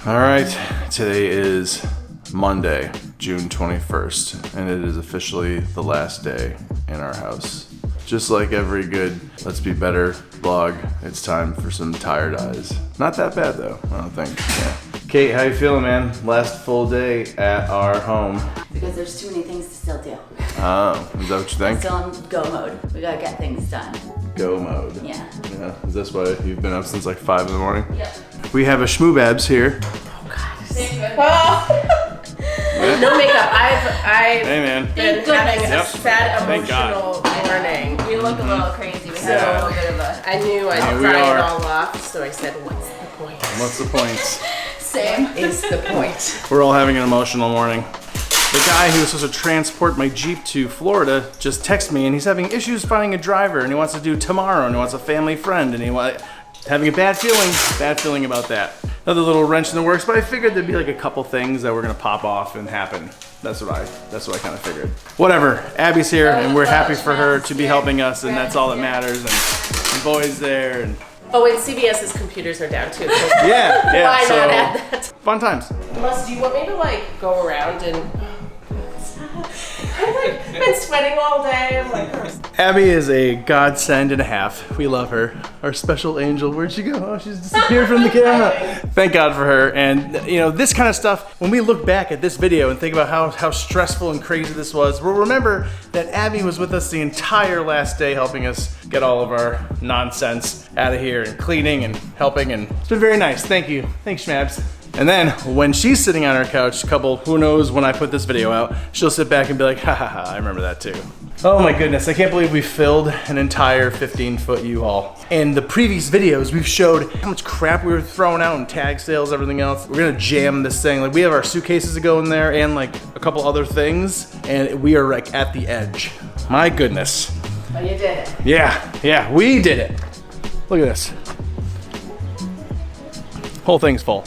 All right, today is Monday, June 21st, and it is officially the last day in our house. Just like every good Let's Be Better vlog, it's time for some tired eyes. Not that bad though, I don't think. Yeah. Kate, how you feeling, man? Last full day at our home. Because there's too many things to still do. Oh, is that what you think? Still in go mode. We gotta get things done. Go mode. Yeah. Yeah. Is this why you've been up since like 5 in the morning? Yep. We have a schmoobabs here. Oh God. No makeup. I've Hey, man. been having a Yep. sad Thank God. emotional morning. We look a little crazy. We had a little bit of a... I knew I'd Yeah, we cry are. it all off, so I said, what's the point? What's the point? Same. Is the point? We're all having an emotional morning. The guy who was supposed to transport my Jeep to Florida just texted me and he's having issues finding a driver and he wants to do tomorrow and he wants a family friend and having a bad feeling about that. Another little wrench in the works, but I figured there'd be like a couple things that were gonna pop off and happen. That's what I kind of figured. Whatever, Abby's here and we're happy for her to be helping us and that's all that matters. And Boyd's there and Oh, and CBS's computers are down too. yeah. Why So not add that? fun times. Les, do you want me to like go around and... I've like been sweating all day. I'm like, Abby is a godsend and a half. We love her. Our special angel. Where'd she go? Oh, she's disappeared from the camera. Thank God for her. And you know, this kind of stuff, when we look back at this video and think about how stressful and crazy this was, we'll remember that Abby was with us the entire last day helping us get all of our nonsense out of here and cleaning and helping, and it's been very nice. Thank you. Thanks, Schmabs. And then when she's sitting on her couch, who knows when I put this video out, she'll sit back and be like, ha ha ha, I remember that too. Oh my goodness, I can't believe we filled an entire 15-foot U-Haul. In the previous videos, we've showed how much crap we were throwing out in tag sales, everything else. We're gonna jam this thing. Like, we have our suitcases to go in there and like a couple other things, and we are like at the edge. My goodness. But you did it. Yeah, we did it. Look at this. Whole thing's full.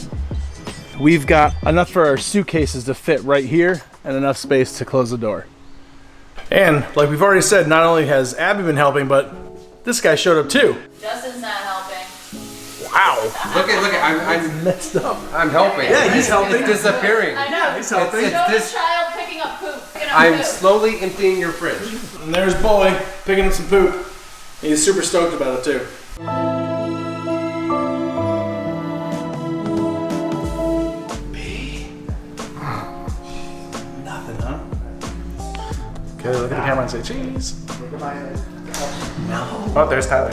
We've got enough for our suitcases to fit right here and enough space to close the door. And like we've already said, not only has Abby been helping, but this guy showed up too. Justin's not helping. Wow. Look at, I'm Messed up. I'm helping. Yeah, he's helping. It's disappearing. I know. He's helping. It's Show this- the child picking up poop. Picking up I'm poop. slowly emptying your fridge. And there's Boy picking up some poop. He's super stoked about it too. Okay, look at the camera and say cheese. No. Oh, there's Tyler.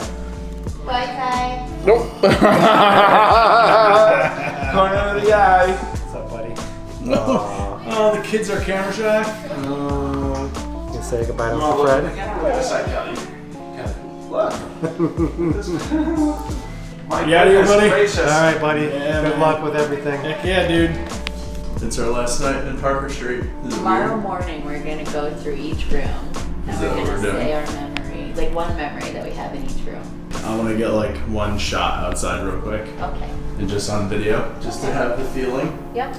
Bye, Kai. Nope. Going under the eye. What's up, buddy? Oh, the kids are camera shy. You say goodbye to Uncle Fred? You out of here, buddy? Alright, buddy. Yeah, Good man. luck with everything. Heck yeah, dude. It's our last night in Parker Street. Is it Tomorrow weird? morning, we're gonna go through each room and Is we're that what gonna we're say our memory, like one memory that we have in each room. I want to get like one shot outside real quick Okay. and just on video, just to have the feeling. Yep.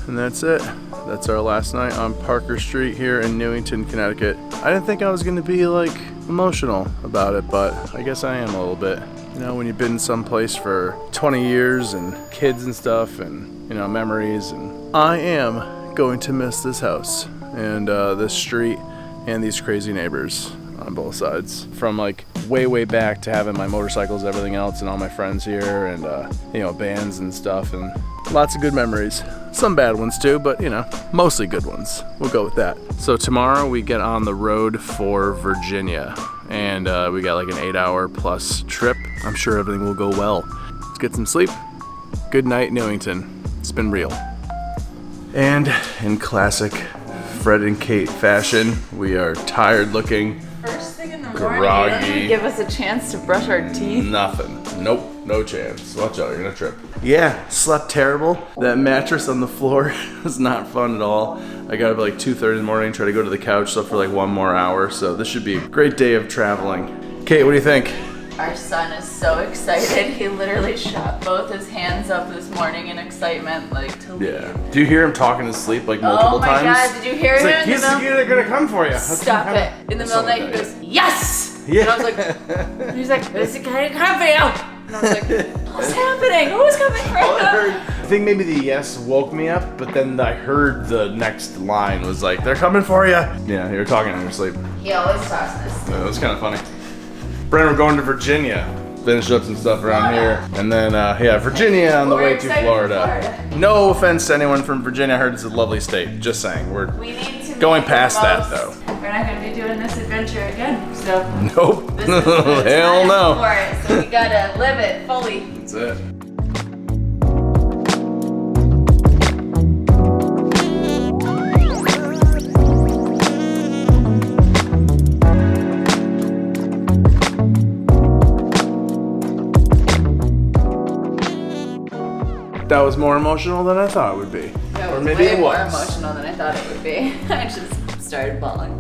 And that's it. That's our last night on Parker Street here in Newington, Connecticut. I didn't think I was gonna be like emotional about it, but I guess I am a little bit. You know, when you've been someplace for 20 years and kids and stuff and, you know, memories, and I am going to miss this house and this street and these crazy neighbors on both sides. From like way back to having my motorcycles, everything else, and all my friends here, and you know, bands and stuff, and lots of good memories. Some bad ones too, but you know, mostly good ones. We'll go with that. So tomorrow we get on the road for Virginia, and we got like an 8-hour plus trip. I'm sure everything will go well. Let's get some sleep. Good night, Newington. It's been real. And in classic Fred and Kate fashion, we are tired looking. First thing in the Groggy. morning, you didn't even give us a chance to brush our teeth. Nothing. Nope. No chance. Watch out, you're gonna trip. Yeah, slept terrible. That mattress on the floor was not fun at all. I got up at like 2:30 in the morning, tried to go to the couch, slept for like 1 more hour. So this should be a great day of traveling. Kate, what do you think? Our son is so excited. He literally shot both his hands up this morning in excitement, like to leave. Yeah. Do you hear him talking in his sleep like multiple times? Oh my god, did you hear He's him like, in the middle? they're gonna come for you. Stop it. In the middle of the night, he goes, yes! Yeah. And I was like, he's like, is it gonna come for you? And I was like, what's happening? Who's coming for him? I think maybe the yes woke me up, but then I heard the next line was like, they're coming for you. Yeah, you were talking in your sleep. He always talks in his sleep. Yeah, it was kind of funny. Brennan, we're going to Virginia. Finish up some stuff around here. And then, yeah, Virginia on the We're way to excited for Florida. No offense to anyone from Virginia. I heard it's a lovely state. Just saying. We're We need to going make past the that, most. though. We're not gonna be doing this adventure again, so Nope. this is the Hell time no. for it. So we gotta live it fully. That's it. That was more emotional than I thought it would be. That Or was maybe way it more was. emotional than I thought it would be. I just started bawling.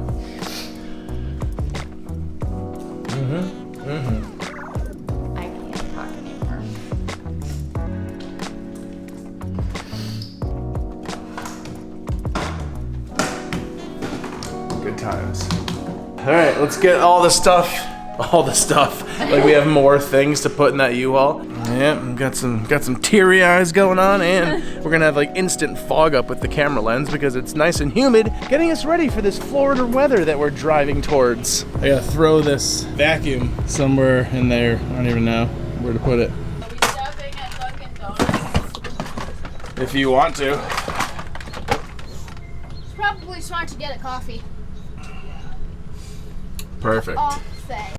I can't talk anymore. Good times. All right, let's get all the stuff. Like we have more things to put in that U-Haul. Yeah, got some teary eyes going on, and we're gonna have like instant fog up with the camera lens because it's nice and humid, getting us ready for this Florida weather that we're driving towards. I gotta throw this vacuum somewhere in there. I don't even know where to put it. Are we stopping at Dunkin' Donuts? If you want to. It's probably smart to get a coffee. Perfect. Off thing.